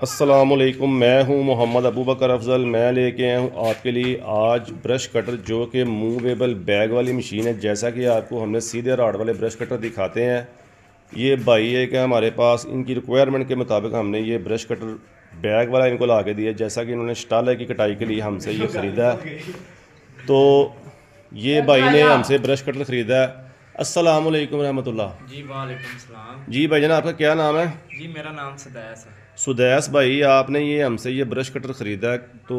अस्सलामुअलैकुम, मैं हूं मोहम्मद अबू बकर अफजल। मैं लेके आया हूं आपके लिए आज ब्रश कटर, जो कि मूवेबल बैग वाली मशीन है। जैसा कि आपको हमने सीधे राड वाले ब्रश कटर दिखाते हैं, ये भाई है कि हमारे पास इनकी रिक्वायरमेंट के मुताबिक हमने ये ब्रश कटर बैग वाला इनको ला के दिया। जैसा कि इन्होंने स्टाला की कटाई के लिए हमसे ये ख़रीदा है, तो ये भाई ने हमसे ब्रश कटर ख़रीदा है। अस्सलामुअलैकुम रहमतुल्लाह। जी वालेकुम सलाम। जी भाईजान, आपका क्या नाम है? जी मेरा नाम सदैस है। सुदैस भाई, आपने ये हमसे ये ब्रश कटर ख़रीदा है, तो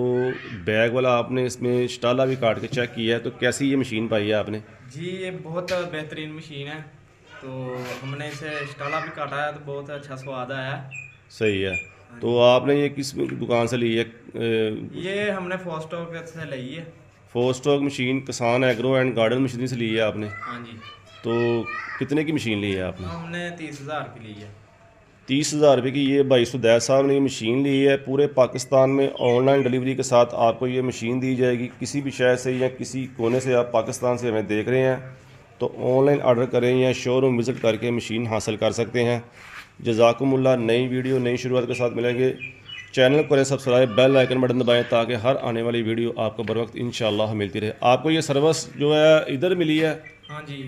बैग वाला आपने इसमें स्टाला भी काट के चेक किया है, तो कैसी ये मशीन पाई है आपने? जी ये बहुत बेहतरीन मशीन है। तो हमने इसे स्टाला भी काटा है तो बहुत अच्छा स्वाद आया। सही है। हाँ तो जी। आपने ये किस दुकान से ली है? ये हमने फोस्टॉक से ली है। फोर स्टॉक मशीन किसान एग्रो एंड गार्डन मशीनरी से ली है आपने? हाँ जी। तो कितने की मशीन ली है आपने? हमने 30,000 की ली है। 30,000 रुपये की ये भाई सुदैस साहब ने ये मशीन ली है। पूरे पाकिस्तान में ऑनलाइन डिलीवरी के साथ आपको ये मशीन दी जाएगी। किसी भी शहर से या किसी कोने से आप पाकिस्तान से हमें देख रहे हैं तो ऑनलाइन ऑर्डर करें या शोरूम विज़िट करके मशीन हासिल कर सकते हैं। जज़ाकुमुल्लाह। नई वीडियो नई शुरुआत के साथ मिलेंगे। चैनल करें सब्सक्राइब, बेल आइकन बटन दबाएं ताकि हर आने वाली वीडियो आपको बर वक्त इंशाअल्लाह मिलती रहे। आपको ये सर्विस जो है इधर मिली है, हाँ जी।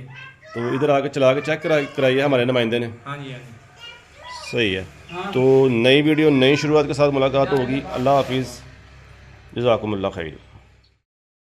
तो इधर आके चला के चेक कराई है हमारे नुमाइंदे ने। हाँ जी। हाँ जी। सही है। तो नई वीडियो नई शुरुआत के साथ मुलाकात होगी। अल्लाह हाफिज़, जज़ाकुमुल्लाह खैर।